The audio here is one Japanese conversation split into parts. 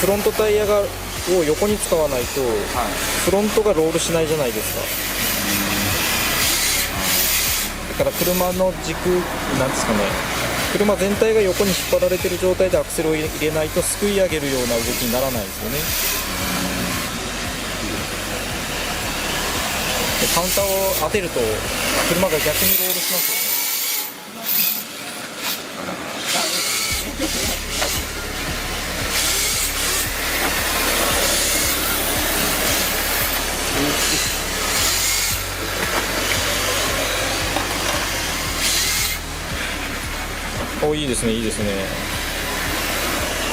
フロントタイヤを横に使わないと、フロントがロールしないじゃないですか。だから車の軸なんですかね、車全体が横に引っ張られてる状態でアクセルを入れないとすくい上げるような動きにならないですよね。でカウンターを当てると車が逆にロールしますよね。お、いいですね、いいですね。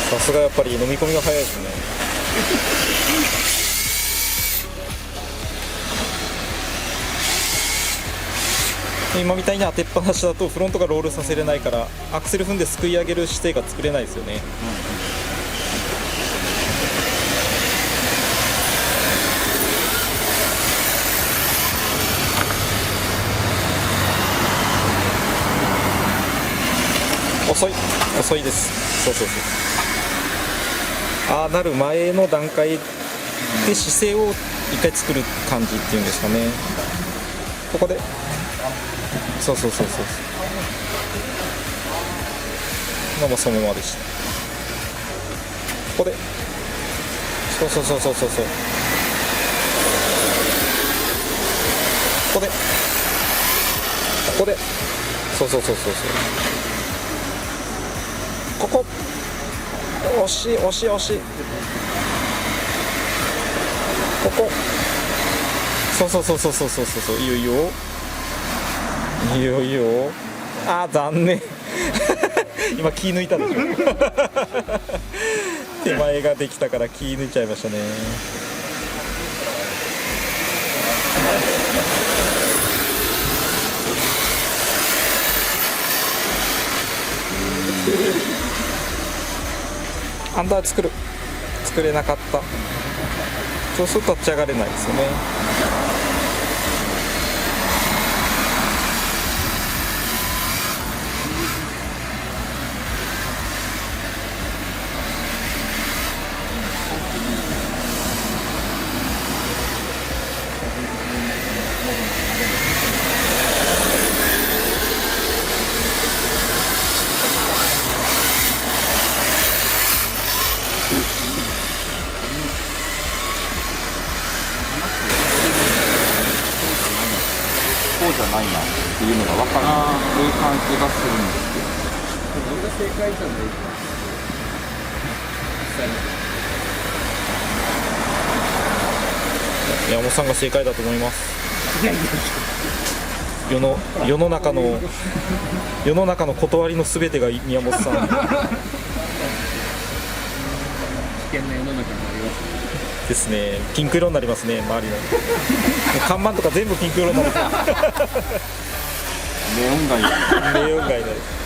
さすがやっぱり飲み込みが早いですね。今みたいに当てっぱなしだとフロントがロールさせれないからアクセル踏んですくい上げる姿勢が作れないですよね。遅いです。そうああなる前の段階で姿勢を一回作る感じっていうんですかね。ここでそうもうそのままでした。ここでそうここでそうここ惜しいここそういいよあー残念今気抜いたでしょ手前ができたから気抜いちゃいましたね。アンダー作れなかった。そうすると立ち上がれないですよね。こうじゃないなっていうのが分かる感じがするんですけど、俺が正解じゃないか山本さんが正解だと思います。世の中の断りのすべてが宮本さん危険な世の中になりますね。ですね。ピンク色になりますね、周りの看板とか全部ピンク色になりますネオン街ネオン街です。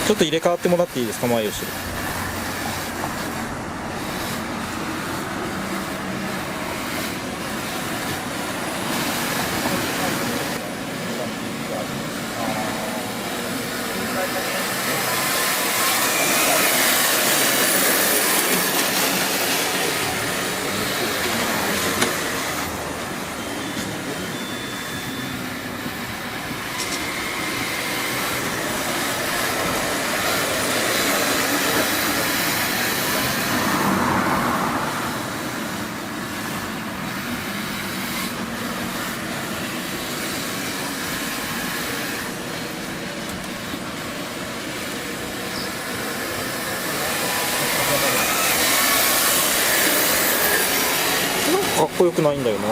ちょっと入れ替わってもらっていいですか、前後ろ。こ良くないんだよな。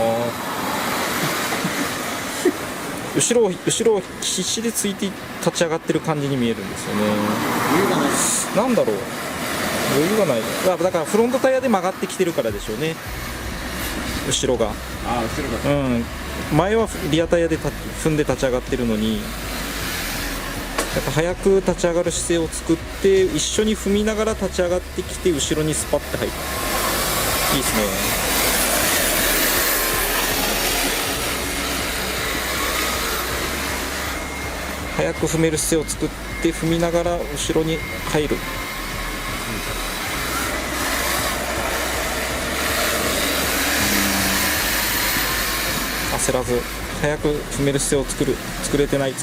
後ろを必死でついて立ち上がってる感じに見えるんですよね。余裕がない。なんだろう、余裕がない。だからフロントタイヤで曲がってきてるからでしょうね、後ろが。ああ、後ろが。うん、前はリアタイヤで踏んで立ち上がってるのに、なんか早く立ち上がる姿勢を作って一緒に踏みながら立ち上がってきて後ろにスパッて入る。いいですね。早く踏める姿勢を作って踏みながら後ろに入る。焦らず早く踏める姿勢を作れてない。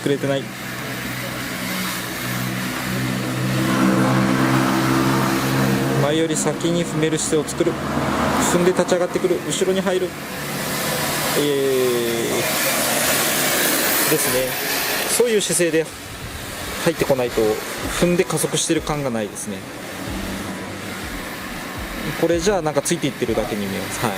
前より先に踏める姿勢を作る。踏んで立ち上がってくる。後ろに入る。ですね。そういう姿勢で入ってこないと踏んで加速してる感がないですね。これじゃあなんかついていってるだけに見えます。はい。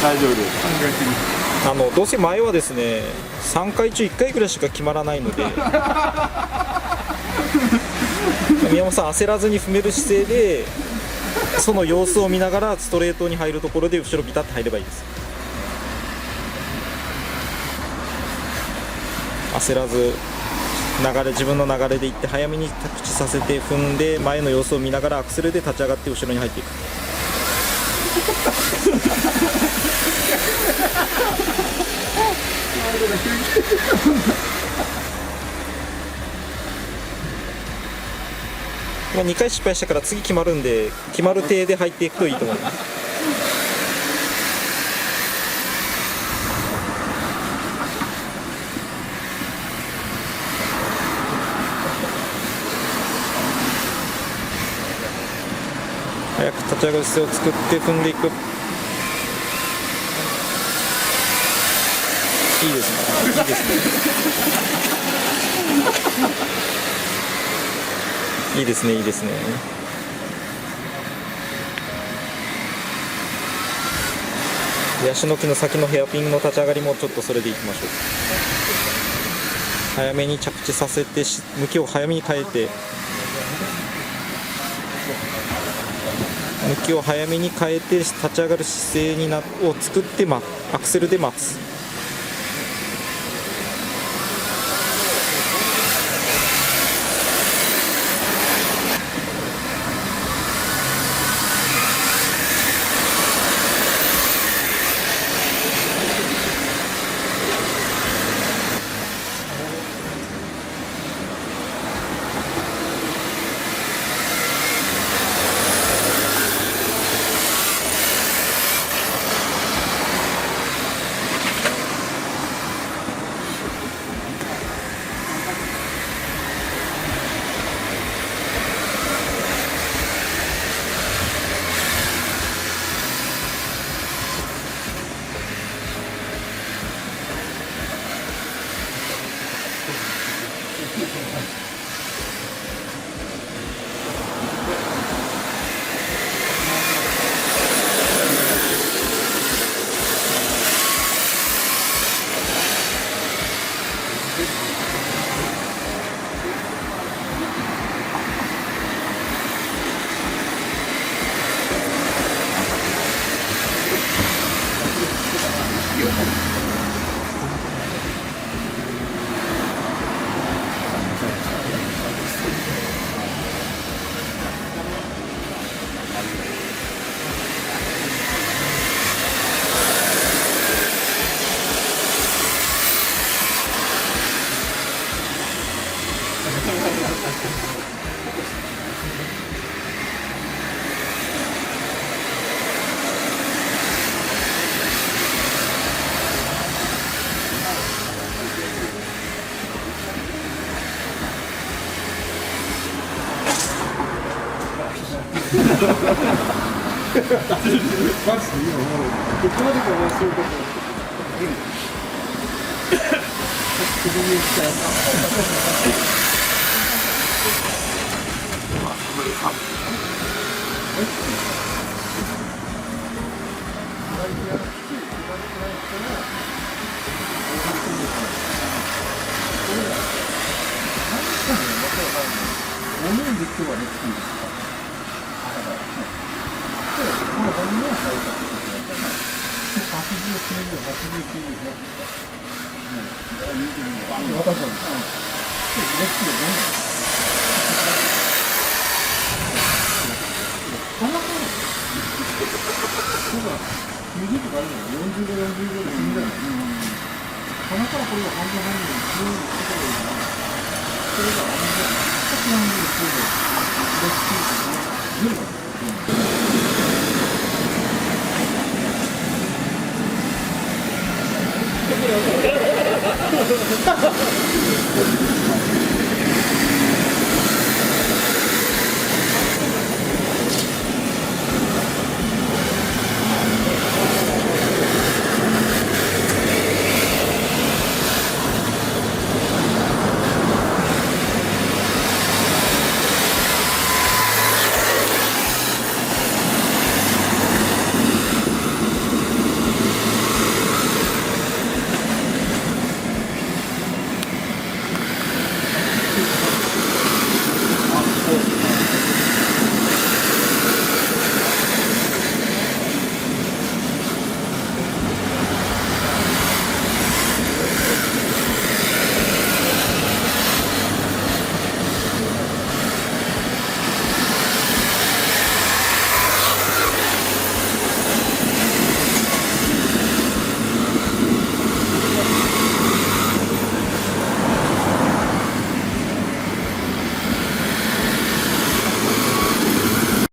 大丈夫です。どうせ前はですね3回中1回ぐらいしか決まらないので宮本さん焦らずに踏める姿勢でその様子を見ながらストレートに入るところで後ろビタッと入ればいいです。焦らず自分の流れでいって早めに着地させて踏んで前の様子を見ながらアクセルで立ち上がって後ろに入っていく。2回失敗したから次決まるんで決まる体で入っていくといいと思います。早く立ち上がる姿勢を作って踏んでいく。いいですね。いいですね。いいですね。ヤシの木の先のヘアピンの立ち上がりもちょっとそれでいきましょう。早めに着地させて向きを早めに変えて向きを早めに変えて立ち上がる姿勢を作ってアクセルで待つ。それが